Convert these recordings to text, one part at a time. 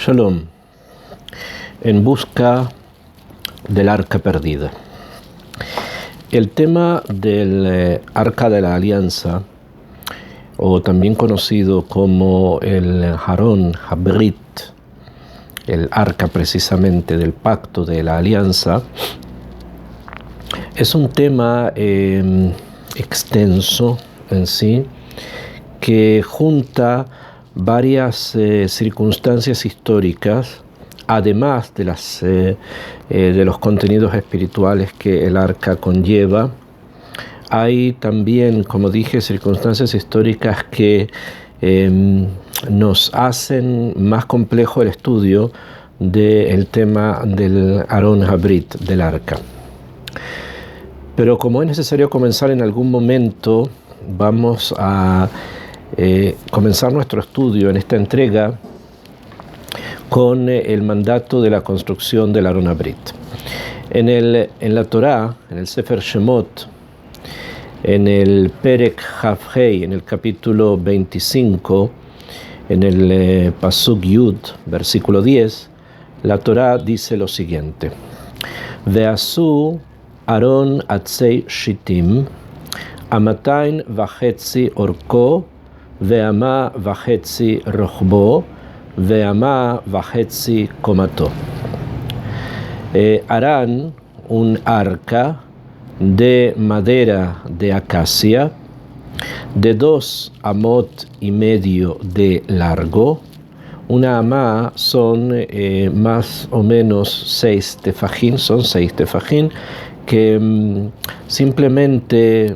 Shalom, en busca del arca perdida. El tema del arca de la alianza, o también conocido como el Aron Habrit, el arca precisamente del pacto de la alianza, es un tema extenso en sí, que junta varias circunstancias históricas, además de los contenidos espirituales que el arca conlleva. Hay también, como dije, circunstancias históricas que nos hacen más complejo el estudio del tema del Aron Habrit, del arca. Pero como es necesario comenzar en algún momento, vamos a comenzar nuestro estudio en esta entrega con el mandato de la construcción del Aron Habrit. En la Torá, en el Sefer Shemot, en el Perek Havhei, en el capítulo 25, en el Pasuk Yud, versículo 10, la Torá dice lo siguiente: Ve'asu Aron atzei shitim, amatain vachetzi orko, ve'ama vachetzi rochbo, ve'ama vachetzi komato. Harán un arca de madera de acacia, de 2 amot y medio de largo. Una amá son más o menos 6 tefajín, son 6 tefajín, que simplemente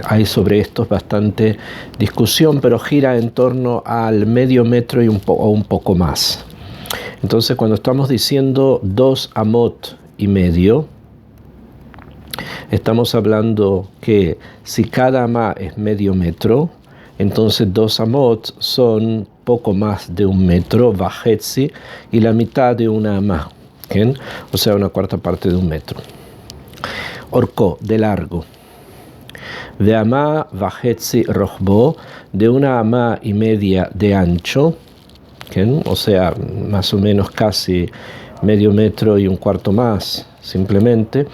hay sobre estos bastante discusión, pero gira en torno al medio metro y un poco más. Entonces, cuando estamos diciendo 2 amot y medio, estamos hablando que si cada amá es medio metro, entonces 2 amot son poco más de 1 metro, vachetzi, y la mitad de una amá, ¿bien? O sea, 1/4 parte de 1 metro. Orko, de largo. De amá vachetzi rochbo, de 1 amá y media de ancho, ¿bien? O sea, más o menos casi medio metro y 1/4 más, simplemente.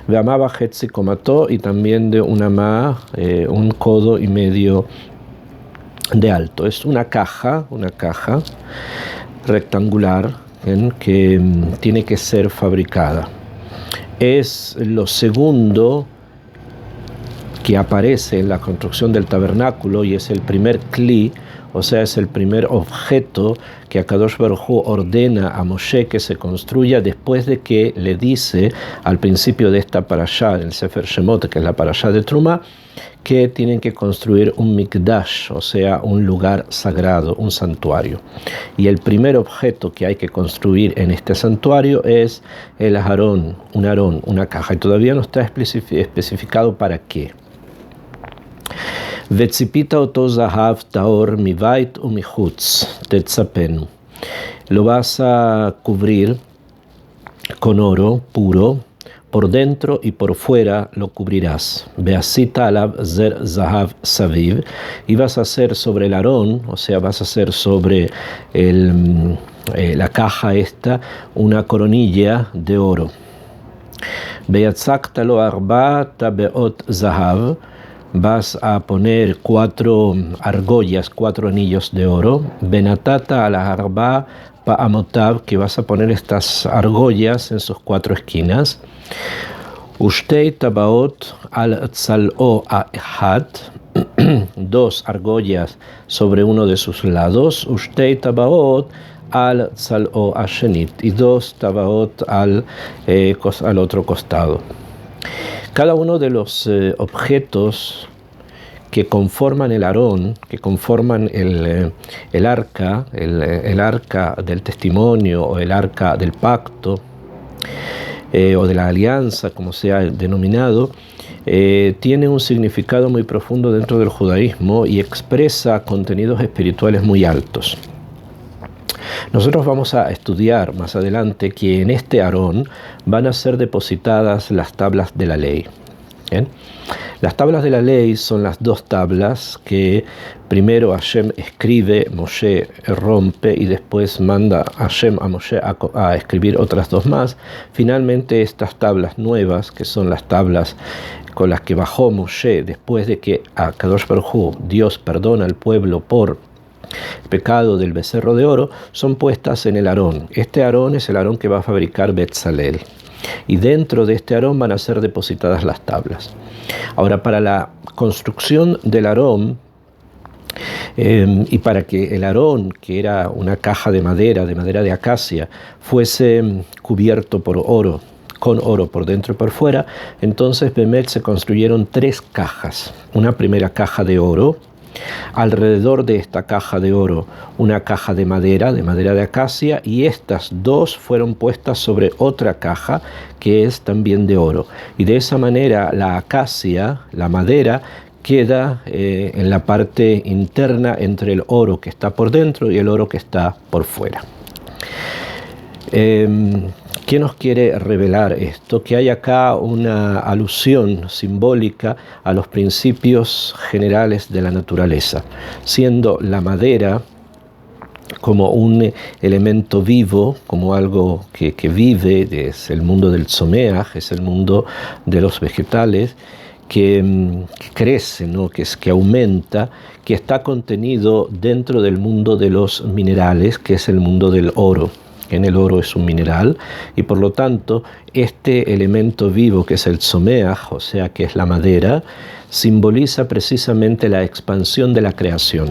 De amá vachetzi komato, y también de 1 amá, 1 codo y medio de alto. Es una caja rectangular, ¿bien? Que tiene que ser fabricada. Es lo segundo que aparece en la construcción del tabernáculo y es el primer kli, o sea, es el primer objeto que Akadosh Baruj Hu ordena a Moshe que se construya después de que le dice al principio de esta parashá, en el Sefer Shemot, que es la parashá de Trumá, que tienen que construir un mikdash, o sea, un lugar sagrado, un santuario. Y el primer objeto que hay que construir en este santuario es el Aarón, una caja, y todavía no está especificado para qué. Vetzipita oto zahav taor mivait umichutz tetzapenu. Lo vas a cubrir con oro puro, por dentro y por fuera lo cubrirás. Beasita alav zer zahav saviv, y vas a hacer sobre el Aarón, o sea, vas a hacer sobre la caja esta, una coronilla de oro. Beatzakta lo arba tabeot zahav, vas a poner 4 argollas, 4 anillos de oro. Benatata a la arba pa'amotav, que vas a poner estas argollas en sus 4 esquinas. Ushtei tabaot al tzal'o ahad, 2 argollas sobre uno de sus lados. Ushtei tabaot al tzal'o ashenit, y 2 tabaot al otro costado. Cada uno de los objetos que conforman el Aarón, que conforman el arca, el arca del testimonio o el arca del pacto, o de la alianza, como sea denominado, tiene un significado muy profundo dentro del judaísmo y expresa contenidos espirituales muy altos. Nosotros vamos a estudiar más adelante que en este Aarón van a ser depositadas las tablas de la ley. ¿Bien? Las tablas de la ley son las dos tablas que primero Hashem escribe, Moshe rompe y después manda Hashem a Moshe a escribir otras dos más. Finalmente estas tablas nuevas, que son las tablas con las que bajó Moshe después de que a Kadosh Baruj Hu, Dios perdona al pueblo por pecado del becerro de oro, son puestas en el Aarón. Este Aarón es el Aarón que va a fabricar Betzalel. Y dentro de este Aarón van a ser depositadas las tablas. Ahora, para la construcción del Aarón, y para que el Aarón, que era una caja de madera de acacia, fuese cubierto por oro, con oro por dentro y por fuera, entonces Bemet se construyeron 3 cajas. Una primera caja de oro, alrededor de esta caja de oro una caja de madera de acacia, y estas 2 fueron puestas sobre otra caja que es también de oro. Y de esa manera la acacia, la madera, queda en la parte interna entre el oro que está por dentro y el oro que está por fuera. ¿Qué nos quiere revelar esto? Que hay acá una alusión simbólica a los principios generales de la naturaleza, siendo la madera como un elemento vivo, como algo que vive, es el mundo del tzomeaj, es el mundo de los vegetales, que crece, ¿no? que aumenta, que está contenido dentro del mundo de los minerales, que es el mundo del oro. En el oro es un mineral y por lo tanto este elemento vivo que es el tzomeaj, o sea que es la madera, simboliza precisamente la expansión de la creación,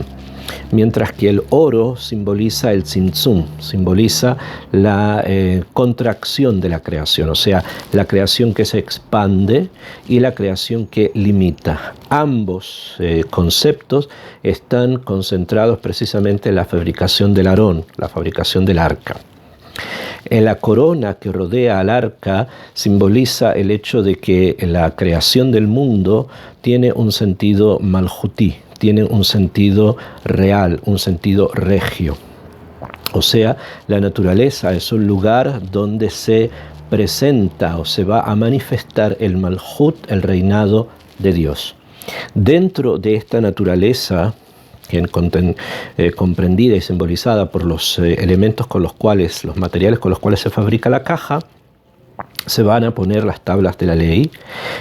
mientras que el oro simboliza el tzimtzum, simboliza la contracción de la creación, o sea, la creación que se expande y la creación que limita. Ambos conceptos están concentrados precisamente en la fabricación del Aarón, la fabricación del arca. En la corona que rodea al arca simboliza el hecho de que la creación del mundo tiene un sentido malhutí, tiene un sentido real, un sentido regio. O sea, la naturaleza es un lugar donde se presenta o se va a manifestar el malhut, el reinado de Dios. Dentro de esta naturaleza, comprendida y simbolizada por los elementos con los cuales, los materiales con los cuales se fabrica la caja, se van a poner las tablas de la ley.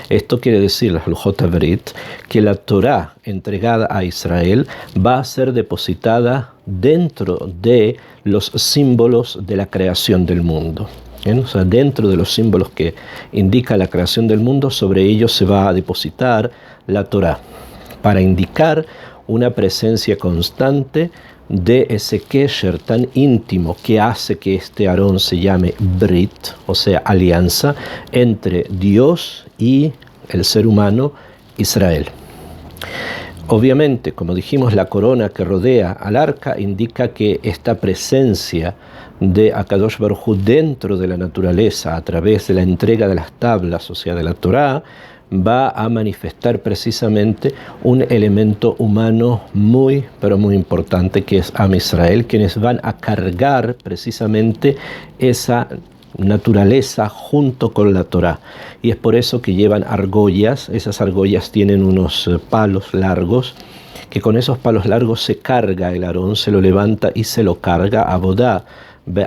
Esto quiere decir, las Lujot Brit, que la Torá entregada a Israel va a ser depositada dentro de los símbolos de la creación del mundo. O sea, dentro de los símbolos que indica la creación del mundo, sobre ellos se va a depositar la Torá, para indicar una presencia constante de ese kesher tan íntimo que hace que este Aarón se llame Brit, o sea, alianza entre Dios y el ser humano Israel. Obviamente, como dijimos, la corona que rodea al arca indica que esta presencia de Akadosh Baruj Hu dentro de la naturaleza a través de la entrega de las tablas, o sea, de la Torá, va a manifestar precisamente un elemento humano muy, pero muy importante, que es Am Israel, quienes van a cargar precisamente esa naturaleza junto con la Torá. Y es por eso que llevan argollas. Esas argollas tienen unos palos largos, que con esos palos largos se carga el Aarón, se lo levanta y se lo carga a Bodá.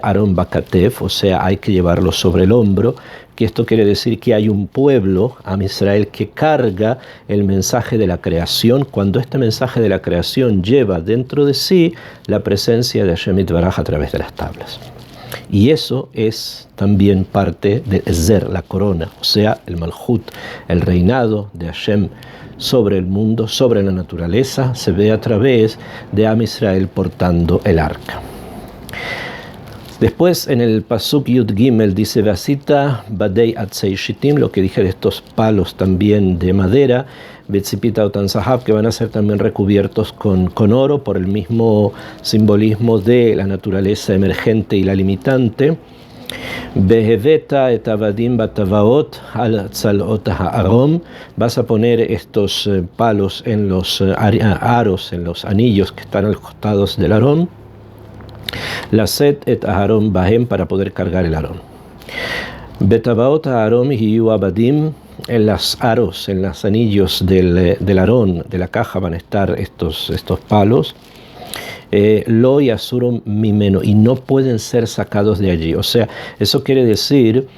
Aarón Bakatef, o sea, hay que llevarlo sobre el hombro, que esto quiere decir que hay un pueblo, Am Israel, que carga el mensaje de la creación, cuando este mensaje de la creación lleva dentro de sí la presencia de Hashem Yitbaraj a través de las tablas. Y eso es también parte de Ezer, la corona, o sea, el Malhut, el reinado de Hashem sobre el mundo, sobre la naturaleza, se ve a través de Am Israel portando el arca. Después en el Pasuk Yud Gimel dice Vasita Badei Atzei Shittim, lo que dije de estos palos también de madera, Betzipita Otan Zahab, que van a ser también recubiertos con oro por el mismo simbolismo de la naturaleza emergente y la limitante. Beheveta et avadim batavaot al tzalot ha'arom, vas a poner estos palos en los aros, en los anillos que están a los costados del Aarón. La set et Aharon bahem, para poder cargar el Aarón. Betavaot Aharon hiyu abadim en las aros, en los anillos del Aarón, de la caja, van a estar estos palos. Lo y asuro mimeno, y no pueden ser sacados de allí. O sea, eso quiere decir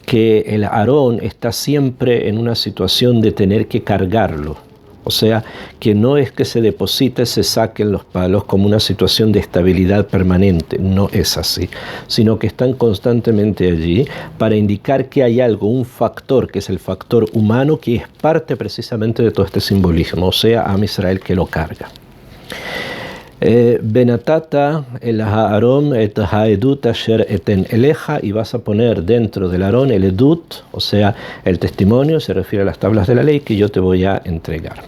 que el Aarón está siempre en una situación de tener que cargarlo. O sea, que no es que se deposite, se saquen los palos como una situación de estabilidad permanente, no es así, sino que están constantemente allí para indicar que hay algo, un factor, que es el factor humano, que es parte precisamente de todo este simbolismo, o sea, Am Israel que lo carga. Benatata el Aarón et haedut asher eten eleja, y vas a poner dentro del Aarón el edut, o sea, el testimonio, se refiere a las tablas de la ley que yo te voy a entregar.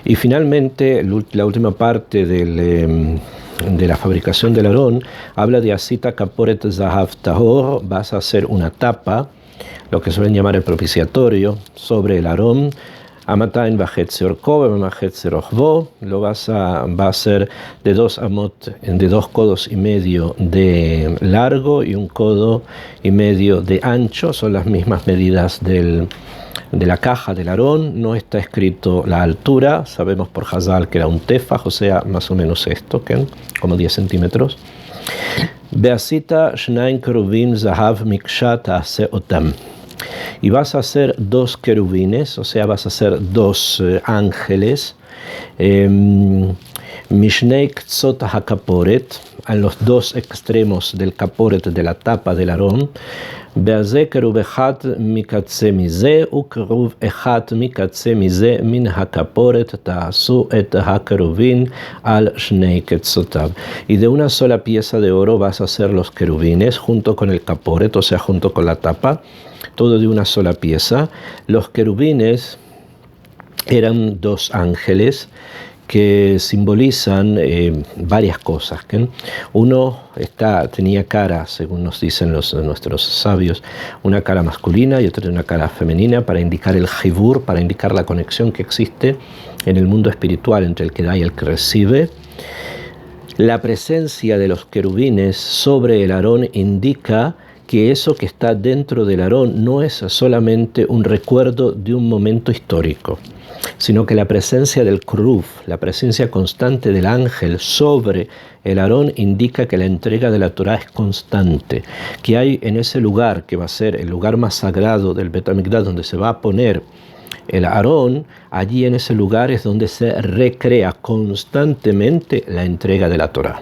Y finalmente, la última parte de la fabricación del Aarón habla de asita kaporet zahav tahor, vas a hacer una tapa, lo que suelen llamar el propiciatorio, sobre el Aarón. Amatain bachetze orko, bemachetze rochvo, va a ser de 2 amot, de 2 codos y medio de largo y 1 codo y medio de ancho, son las mismas medidas de la caja del Aarón. No está escrito la altura, sabemos por Hazal que era un tefaj, o sea, más o menos esto, ¿okay? Como 10 centímetros. Beasita shnaim keruvim zahav mikshat ase otam. Y vas a hacer 2 querubines, o sea, vas a hacer 2 ángeles, mishnei ktzot hakaporet, en los 2 extremos del kaporet, de la tapa del Aarón. Beaze keruv echat mikatze mize, ukeruv echat mikatze mize min hakaporet ta'asu et hakeruvin al shnei ketzotav. Y de una sola pieza de oro vas a hacer los querubines junto con el kaporet, o sea, junto con la tapa, todo de una sola pieza. Los querubines eran 2 ángeles que simbolizan varias cosas. Uno tenía cara, según nos dicen nuestros sabios, una cara masculina y otro una cara femenina, para indicar el jibur, para indicar la conexión que existe en el mundo espiritual entre el que da y el que recibe. La presencia de los querubines sobre el Aarón indica que eso que está dentro del Aarón no es solamente un recuerdo de un momento histórico, sino que la presencia del Kruf, la presencia constante del ángel sobre el Aarón, indica que la entrega de la Torah es constante, que hay en ese lugar, que va a ser el lugar más sagrado del Bet HaMikdash, donde se va a poner el Aarón, allí en ese lugar es donde se recrea constantemente la entrega de la Torah,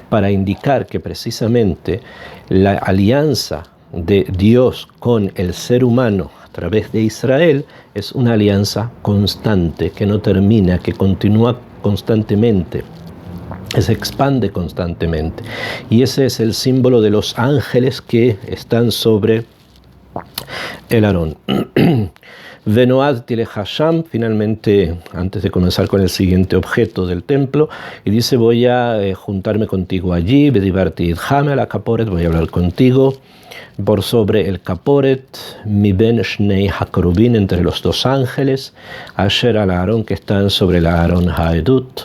para indicar que precisamente la alianza de Dios con el ser humano a través de Israel es una alianza constante, que no termina, que continúa constantemente, que se expande constantemente. Y ese es el símbolo de los ángeles que están sobre el Aarón. Venoad Tile Hasham, finalmente, antes de comenzar con el siguiente objeto del templo, y dice: voy a juntarme contigo allí, Bedibarti Idhame la Kaporet, voy a hablar contigo por sobre el Kaporet, mi ben Shnei Hakerubin, entre los 2 ángeles, Asher al Aarón, que están sobre el Aarón Haedut,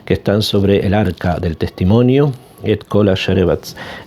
que están sobre el arca del testimonio, Et kol asher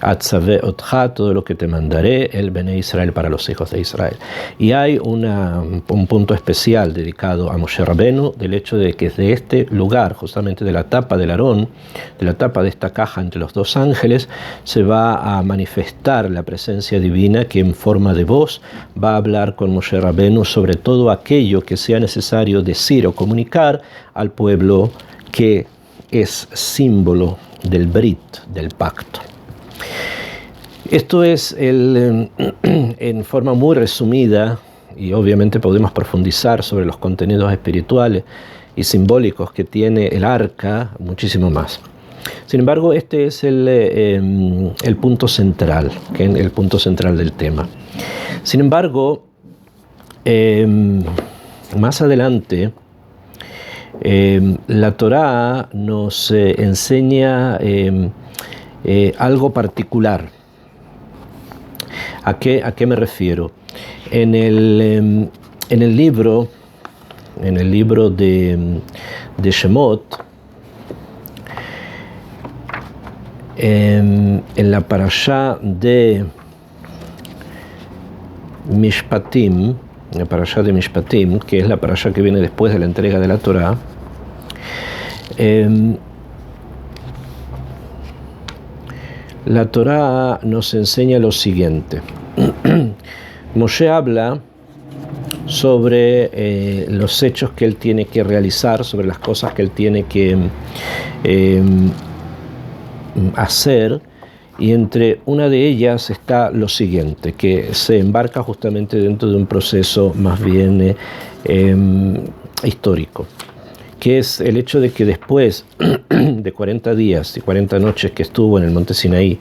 atzave otcha, todo lo que te mandaré, el Bene Israel, para los hijos de Israel. Y hay un punto especial dedicado a Moshe Rabenu, del hecho de que de este lugar, justamente de la tapa del Aarón, de la tapa de esta caja entre los 2 ángeles, se va a manifestar la presencia divina, que en forma de voz va a hablar con Moshe Rabenu sobre todo aquello que sea necesario decir o comunicar al pueblo, que es símbolo del Brit, del pacto. Esto es en forma muy resumida, y obviamente podemos profundizar sobre los contenidos espirituales y simbólicos que tiene el arca, muchísimo más. Sin embargo, este es el punto central, el punto central del tema. Sin embargo, más adelante, la Torá nos enseña algo particular. ¿A qué me refiero? En el libro de Shemot, en la parashá de Mishpatim, la parashá de Mishpatim, que es la parashá que viene después de la entrega de la Torá, la Torá nos enseña lo siguiente. Moshe habla sobre los hechos que él tiene que realizar, sobre las cosas que él tiene que hacer, y entre una de ellas está lo siguiente, que se embarca justamente dentro de un proceso más bien histórico, que es el hecho de que después de 40 días y 40 noches que estuvo en el monte Sinaí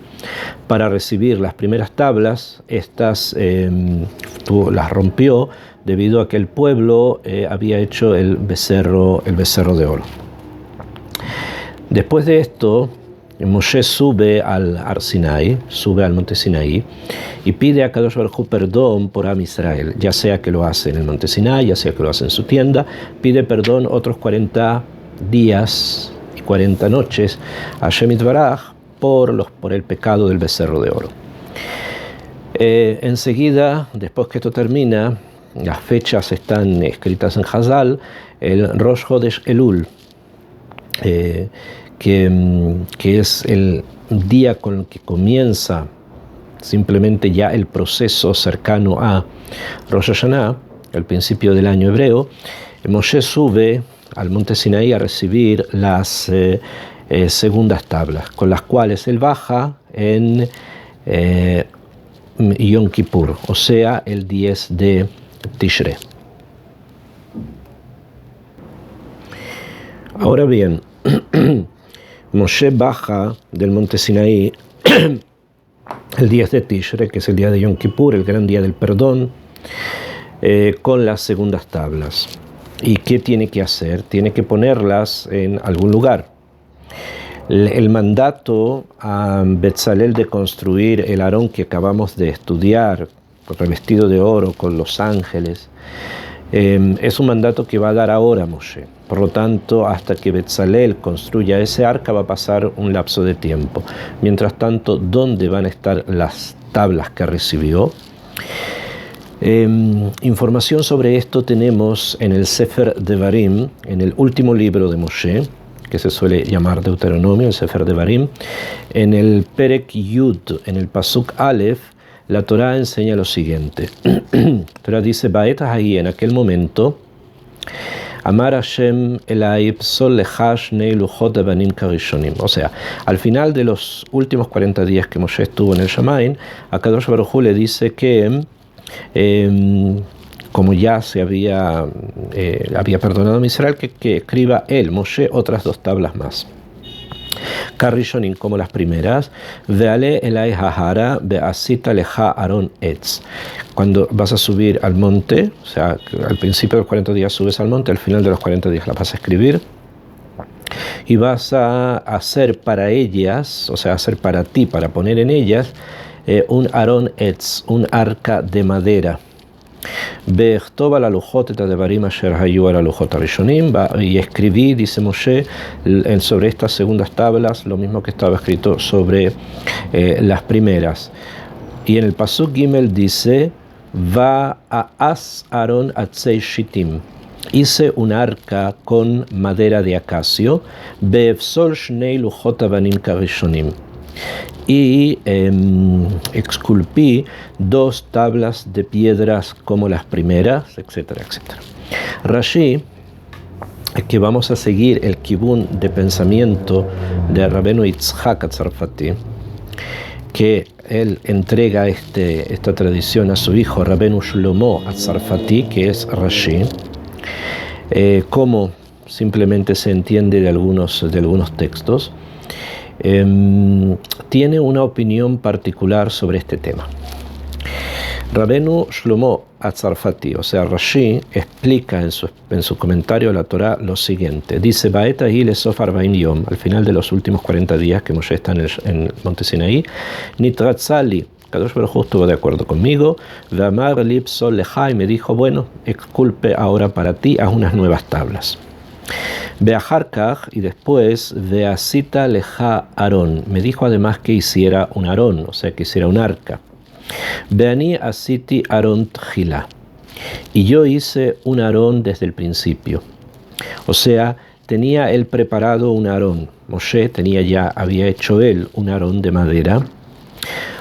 para recibir las primeras tablas, estas las rompió debido a que el pueblo había hecho el becerro de oro. Después de esto, Moshe sube al Ar Sinai, sube al monte Sinaí y pide a Kadosh Baruj Hu perdón por Am Israel, ya sea que lo hace en el monte Sinai, ya sea que lo hace en su tienda, pide perdón otros 40 días y 40 noches a Hashem Yitbaraj por el pecado del becerro de oro. Enseguida, después que esto termina, las fechas están escritas en Hazal, el Rosh Chodesh Elul, que es el día con el que comienza simplemente ya el proceso cercano a Rosh Hashanah, el principio del año hebreo. Moshe sube al monte Sinaí a recibir las segundas tablas, con las cuales él baja en Yom Kippur, o sea, el 10 de Tishrei. Ahora bien, Moshe baja del monte Sinaí el 10 de Tishrei, que es el día de Yom Kippur, el gran día del perdón, con las segundas tablas. ¿Y qué tiene que hacer? Tiene que ponerlas en algún lugar. El mandato a Betzalel de construir el Arón que acabamos de estudiar, revestido de oro con los ángeles, es un mandato que va a dar ahora Moshe. Por lo tanto, hasta que Betzalel construya ese arca va a pasar un lapso de tiempo. Mientras tanto, ¿dónde van a estar las tablas que recibió? Información sobre esto tenemos en el Sefer Devarim, en el último libro de Moshe, que se suele llamar Deuteronomio, el Sefer Devarim. En el Perek Yud, en el Pasuk Aleph, la Torá enseña lo siguiente. La Torá dice, Baet ahí, en aquel momento, Amar Hashem elai psol lecha shnei luchot avanim karishonim. O sea, al final de los últimos 40 días que Moshe estuvo en el Shamaim, a Kadosh Baruj Hu le dice que como ya se había perdonado a Israel, que escriba él, Moshe, otras 2 tablas más. Karishonim, como las primeras, veale elai hahara beasita leja aron etz. Cuando vas a subir al monte, o sea, al principio de los 40 días subes al monte, al final de los 40 días la vas a escribir, y vas a hacer para ellas, o sea, hacer para ti, para poner en ellas, un aron etz, un arca de madera. Y escribí, dice Moshe, sobre estas segundas tablas lo mismo que estaba escrito sobre las primeras. Y en el Pasuk Gimel dice, va a as Aron atzei shitim. Hice un arca con madera de acacio, be'efsol shnei luchot avanim karishonim. Y esculpí 2 tablas de piedras como las primeras, etcétera, etcétera. Rashi, que vamos a seguir el kibun de pensamiento de Rabbeinu Yitzhak HaTzarfati, que él entrega esta tradición a su hijo Rabbeinu Shlomo HaTzarfati, que es Rashi, como simplemente se entiende de algunos textos, tiene una opinión particular sobre este tema. Rabbeinu Shlomo HaTzarfati, o sea, Rashi, explica en su comentario a la Torá lo siguiente. Dice, Baet ahi lesof arba'in yom, al final de los últimos 40 días que Moshe está en el monte Sinaí, Nitratzali, Kadosh Baruj Hu estuvo de acuerdo conmigo, V'amar li psol lecha, y me dijo, bueno, exculpe ahora para ti, haz unas nuevas tablas. Beaharkach, y después, Veasita leja Aarón, me dijo además que hiciera un Aarón, o sea, que hiciera un arca. Beani asiti Aarón tjila, y yo hice un Aarón desde el principio. O sea, tenía él preparado un Aarón. Moshe había hecho él un Aarón de madera.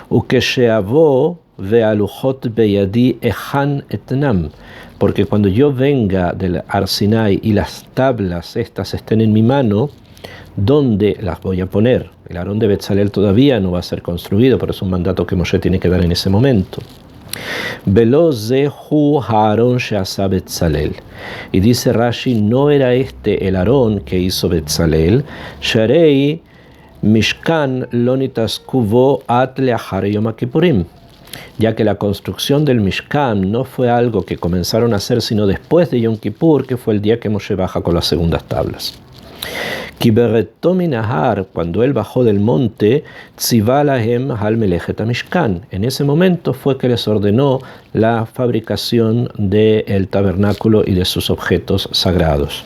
Ukesheavo ve'aluchot beyadi echan etnam. Porque cuando yo venga del Har Sinai y las tablas estas estén en mi mano, ¿dónde las voy a poner? El Aarón de Betzalel todavía no va a ser construido, pero es un mandato que Moshe tiene que dar en ese momento. Velo zehu Aarón she'asa Betzalel. Y dice Rashi, no era este el Aarón que hizo Betzalel, sharei mishkan lo nitasku bo at leachar Yom Kippurim, ya que la construcción del Mishkan no fue algo que comenzaron a hacer sino después de Yom Kippur, que fue el día que Moshe baja con las segundas tablas. Kiberetó minahar, cuando él bajó del monte, tzivá lahem hal melechet hamishkan. En ese momento fue que les ordenó la fabricación del tabernáculo y de sus objetos sagrados.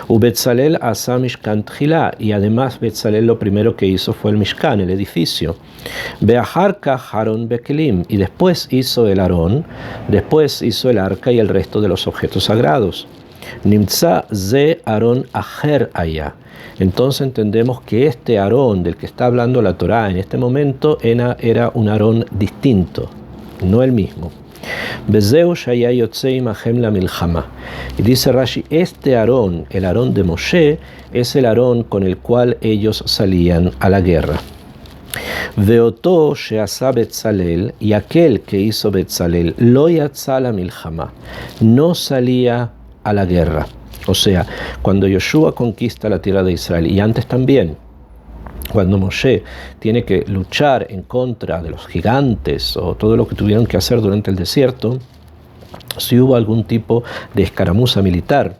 Betzalel asa mishkan tchila, y además Betzalel lo primero que hizo fue el Mishkan, el edificio. Beachar kach Aarón bekelim, y después hizo el Aarón, después hizo el arca y el resto de los objetos sagrados. Nimtza ze Aarón acher allá. Entonces entendemos que este Aarón del que está hablando la Torá en este momento era un Aarón distinto, no el mismo. Bezeu shaya yotzei mahem la milchama. Y dice Rashi, este Aarón, el Aarón de Moshe, es el Aarón con el cual ellos salían a la guerra. Veoto sheasa Betzalel, y aquel que hizo Betzalel, lo yatza la milchama, no salía a la guerra. O sea, cuando Yoshua conquista la tierra de Israel, y antes también, cuando Moshe tiene que luchar en contra de los gigantes o todo lo que tuvieron que hacer durante el desierto, si hubo algún tipo de escaramuza militar,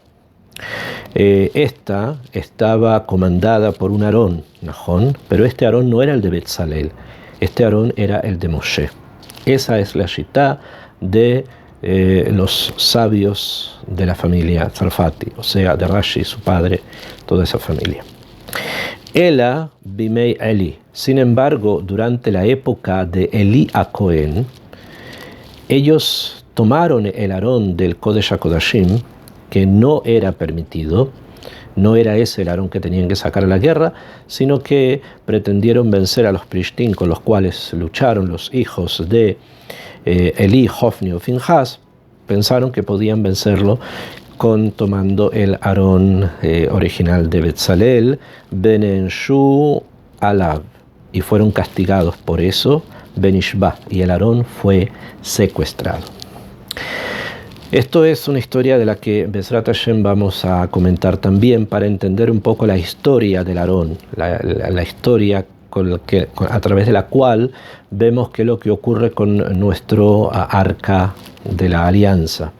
esta estaba comandada por un Aarón, Nahón, pero este Aarón no era el de Betzalel, este Aarón era el de Moshe. Esa es la shitá de los sabios de la familia Tzarfati, o sea, de Rashi, su padre, toda esa familia. Ela bimei Eli. Sin embargo, durante la época de Eli a Cohen, ellos tomaron el Aarón del Kodesh HaKodashim, que no era permitido, no era ese el Aarón que tenían que sacar a la guerra, sino que pretendieron vencer a los Plishtim, con los cuales lucharon los hijos de Eli, Hofni o Finhas. Pensaron que podían vencerlo tomando el Aarón original de Betzalel, Benenshu Alav, y fueron castigados por eso, Benishba, y el Aarón fue secuestrado. Esto es una historia de la que Bezrat Hashem vamos a comentar también para entender un poco la historia del Aarón, la historia a través de la cual vemos qué es lo que ocurre con nuestro arca de la alianza.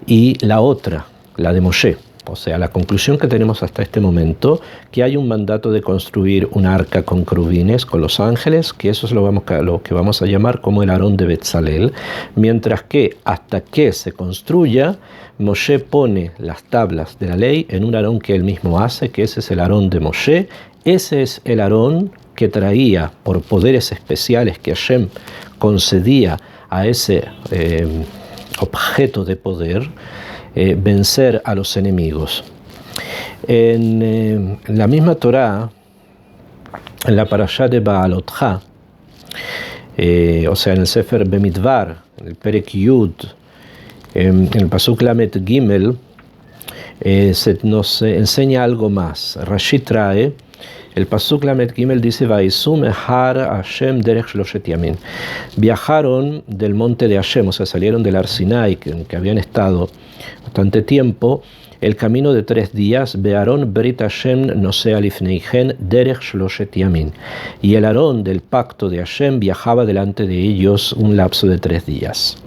Y la otra, la de Moshe, o sea, la conclusión que tenemos hasta este momento, que hay un mandato de construir un arca con querubines, con los ángeles, que eso es lo que vamos a llamar como el Aarón de Betzalel, mientras que hasta que se construya, Moshe pone las tablas de la ley en un Aarón que él mismo hace, que ese es el Aarón de Moshe. Ese es el Aarón que traía, por poderes especiales que Hashem concedía a ese objeto de poder, vencer a los enemigos. En la misma Torá, en la parashá de Baalotcha, o sea, en el Sefer Bemidbar, en el Perek Yud, en el Pasuk Lamet Gimel, nos enseña algo más. Rashi trae, el Pasuk Lamet Gimel dice, Vaisum Har Hashem derech shloshet yamin. Viajaron del monte de Hashem, o sea, salieron del Har Sinai, que habían estado bastante tiempo, el camino de 3 días, Be'aron Brit Hashem nosea lifneichen derech shloshet yamin. Y el Aarón del pacto de Hashem viajaba delante de ellos un lapso de 3 días.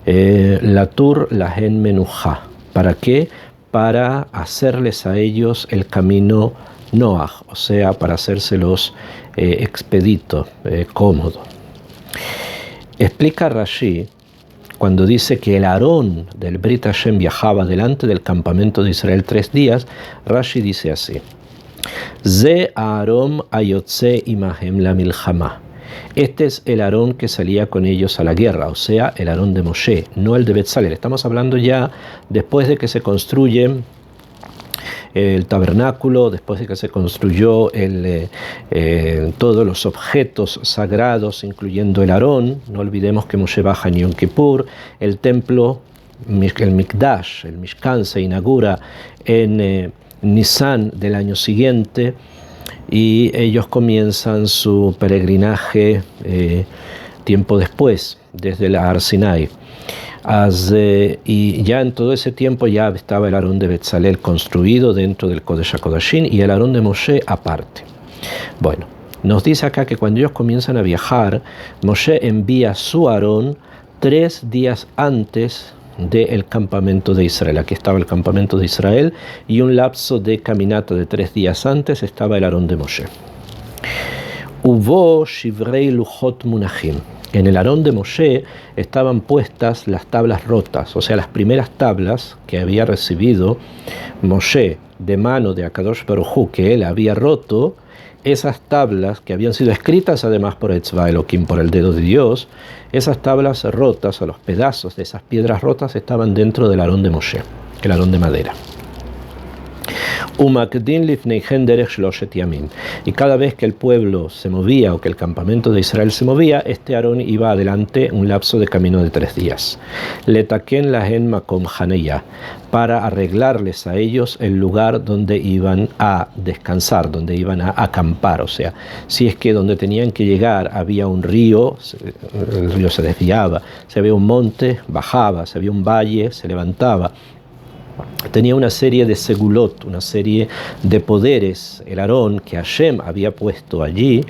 Latur lahen menuja. ¿Para qué? Para hacerles a ellos el camino Noach, o sea, para hacérselos expedito, cómodo. Explica Rashi, cuando dice que el Aarón del Brit Hashem viajaba delante del campamento de Israel 3 días, Rashi dice así: Ze Aaron ayotze imahem la milchama. Este es el Aarón que salía con ellos a la guerra, o sea, el Aarón de Moshe, no el de Betzalel. Estamos hablando ya después de que se construye el tabernáculo, después de que se construyó todos los objetos sagrados, incluyendo el Aarón. No olvidemos que Moshe baja en Yom Kippur, el templo, el Mikdash, el Mishkan, se inaugura en Nisan del año siguiente, y ellos comienzan su peregrinaje tiempo después, desde la Har Sinai. Y ya en todo ese tiempo ya estaba el Aarón de Betzalel construido dentro del Kodesh HaKodashim y el Aarón de Moshe aparte. Bueno, nos dice acá que cuando ellos comienzan a viajar, Moshe envía su Aarón 3 días antes del campamento de Israel. Aquí estaba el campamento de Israel y un lapso de caminata de 3 días antes estaba el Aarón de Moshe. Ubo shivrei luchot munachim. En el Aarón de Moshe estaban puestas las tablas rotas, o sea, las primeras tablas que había recibido Moshe de mano de Akadosh Baruj Hu, que él había roto. Esas tablas que habían sido escritas además por Etzva Elohim, por el dedo de Dios, esas tablas rotas, o los pedazos de esas piedras rotas, estaban dentro del Aarón de Moshe, el Aarón de madera. Y cada vez que el pueblo se movía o que el campamento de Israel se movía, este Aarón iba adelante un lapso de camino de 3 días. Letaken lahen makom haneya, para arreglarles a ellos el lugar donde iban a descansar, donde iban a acampar. O sea, si es que donde tenían que llegar había un río, el río se desviaba, si había un monte, bajaba, si había un valle, se levantaba. Tenía una serie de segulot, una serie de poderes, el Aarón que Hashem había puesto allí,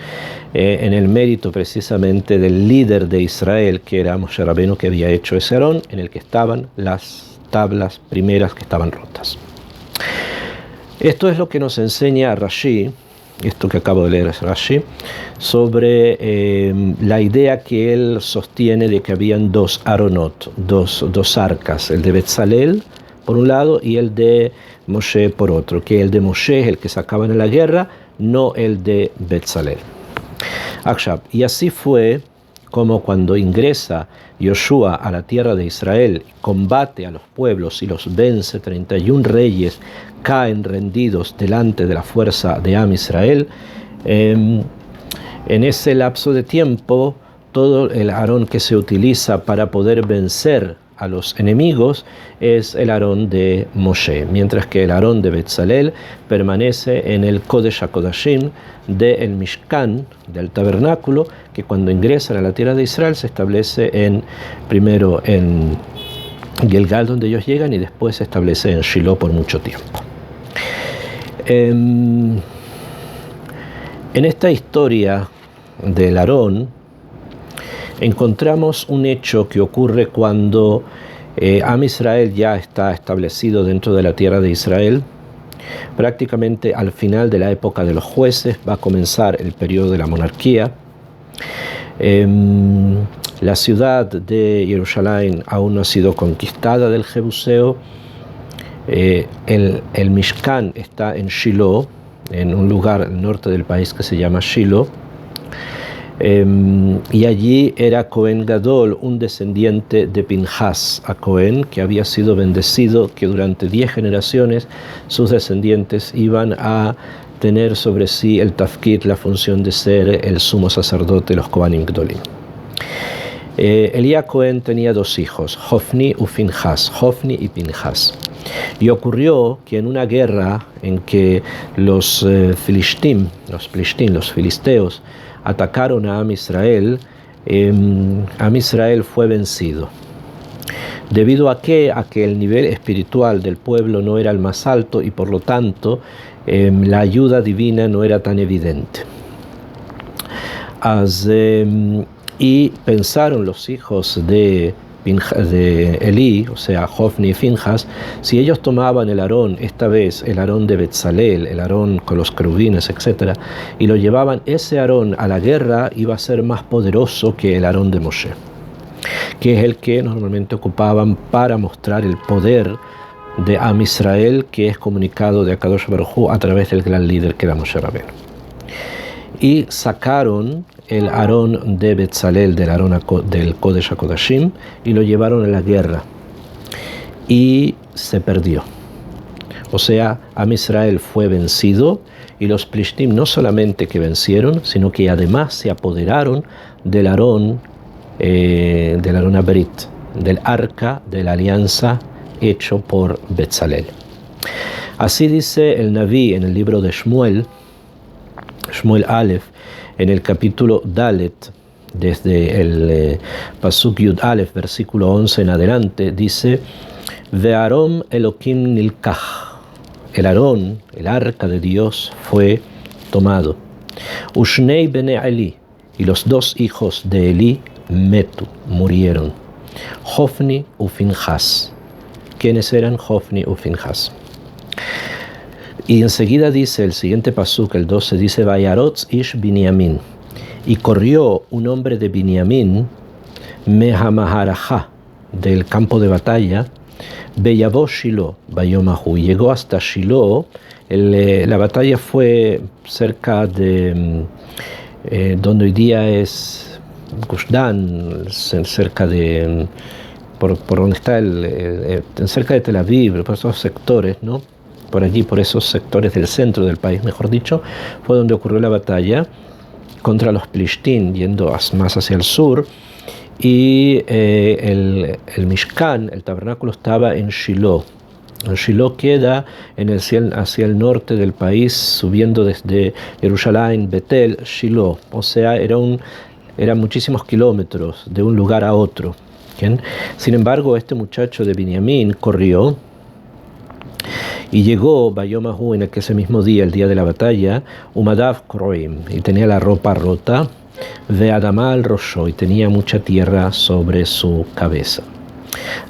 en el mérito precisamente del líder de Israel, que era Moshe Rabbeinu, que había hecho ese Aarón, en el que estaban las tablas primeras que estaban rotas. Esto es lo que nos enseña Rashi, esto que acabo de leer es Rashi, sobre la idea que él sostiene de que habían 2 Aaronot, dos arcas, el de Betzalel por un lado y el de Moshe por otro, que el de Moshe es el que sacaban a la guerra, no el de Betzalel. Y así fue como cuando ingresa Yoshua a la tierra de Israel, combate a los pueblos y los vence, 31 reyes caen rendidos delante de la fuerza de Am Israel. En ese lapso de tiempo, todo el Aarón que se utiliza para poder vencer a los enemigos es el Aarón de Moshe, mientras que el Aarón de Betzalel permanece en el Kodesh HaKodashim del Mishkan, del tabernáculo, que cuando ingresan a la tierra de Israel se establece primero en Gilgal, donde ellos llegan, y después se establece en Shiloh por mucho tiempo. En esta historia del Aarón encontramos un hecho que ocurre cuando Am Israel ya está establecido dentro de la tierra de Israel. Prácticamente al final de la época de los jueces va a comenzar el periodo de la monarquía. La ciudad de Jerusalén aún no ha sido conquistada del Jebuseo. El Mishkan está en Shiloh, en un lugar al norte del país que se llama Shiloh. Y allí era Cohen Gadol, un descendiente de Pinhas a Cohen, que había sido bendecido, que durante 10 generaciones sus descendientes iban a tener sobre sí el tafkid, la función de ser el sumo sacerdote de los Kohanim Gdolim. Elías Cohen tenía 2 hijos, Hofni y Pinhas, Hofni y Pinhas. Y ocurrió que en una guerra en que los filisteos, atacaron a Am Israel, Am Israel fue vencido. ¿Debido a qué? A que el nivel espiritual del pueblo no era el más alto y por lo tanto la ayuda divina no era tan evidente. Y pensaron los hijos de Elí, o sea, Hofni y Finjas, si ellos tomaban el Aarón, esta vez el Aarón de Betzalel, el Aarón con los querubines, etc., y lo llevaban ese Aarón a la guerra, iba a ser más poderoso que el Aarón de Moshe, que es el que normalmente ocupaban para mostrar el poder de Am Israel, que es comunicado de Akadosh Baruj Hu a través del gran líder que era Moshe Rabbeinu. Y sacaron el Aarón de Betzalel del Kodesh HaKodashim y lo llevaron a la guerra y se perdió. O sea, Am Israel fue vencido y los Plishtim no solamente que vencieron, sino que además se apoderaron del Aarón Abrit, del arca de la alianza hecho por Betzalel. Así dice el Naví en el libro de Shmuel Aleph, en el capítulo Dalet, desde el Pasuk Yud Aleph, versículo 11 en adelante, dice: Ve'arom Elokim nilkach. El Aarón, el arca de Dios, fue tomado. Ushnei bene Eli, y los dos hijos de Eli, metu, murieron. Hofni u Finhas. ¿Quiénes eran Hofni u Finhas? Y enseguida dice el siguiente pasuk, el 12, dice: Vayarotz ish Binyamin. Y corrió un hombre de Binyamin, Mehamaharaja, del campo de batalla, Beyabó Shilo, Bayomahu, y llegó hasta Shilo. La batalla fue cerca de donde hoy día es Gush Dan, cerca de por donde está cerca de Tel Aviv, por esos sectores, ¿no? Por allí, por esos sectores del centro del país, mejor dicho, fue donde ocurrió la batalla contra los Plishtim, yendo más hacia el sur. Y el Mishkan, el tabernáculo, estaba en Shiloh. Shiloh queda hacia el norte del país, subiendo desde Jerusalén, Betel, Shiloh. O sea, eran muchísimos kilómetros de un lugar a otro. ¿Bien? Sin embargo, este muchacho de Binyamin corrió y llegó Bayomahu en ese mismo día, el día de la batalla, Umadav Kroim, y tenía la ropa rota, Ve'adama al Rosho, y tenía mucha tierra sobre su cabeza.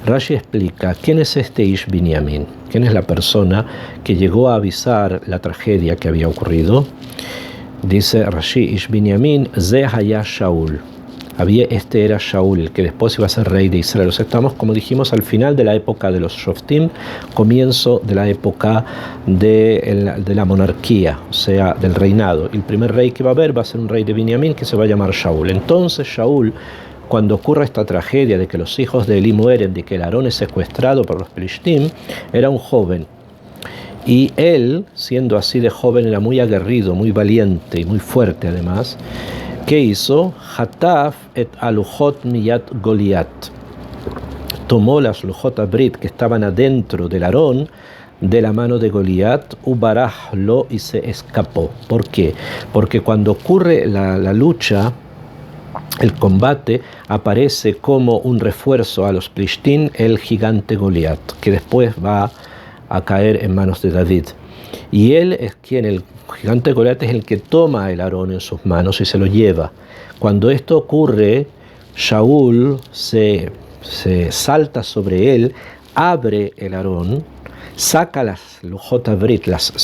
Rashi explica: ¿quién es este Ish Binyamin? ¿Quién es la persona que llegó a avisar la tragedia que había ocurrido? Dice Rashi: Ish Binyamin ze haya Shaul. Este era Shaul, el que después iba a ser rey de Israel. O sea, estamos, como dijimos, al final de la época de los Shoftim, comienzo de la época de la monarquía, o sea, del reinado. El primer rey que va a haber va a ser un rey de Binyamin que se va a llamar Shaul. Entonces Shaul, cuando ocurre esta tragedia de que los hijos de Eli mueren, de que el Aarón es secuestrado por los Plishtim, era un joven. Y él, siendo así de joven, era muy aguerrido, muy valiente y muy fuerte además. ¿Qué hizo? Hataf et alujot miyat Goliat. Tomó las lujot abrit que estaban adentro del Aarón de la mano de Goliat, ubarajlo, y se escapó. ¿Por qué? Porque cuando ocurre la lucha, el combate, aparece como un refuerzo a los Plishtim el gigante Goliat, que después va a caer en manos de David. Y él es el gigante Goliat es el que toma el Aarón en sus manos y se lo lleva. Cuando esto ocurre, Shaul se salta sobre él, abre el Aarón, saca las lujot abrit, las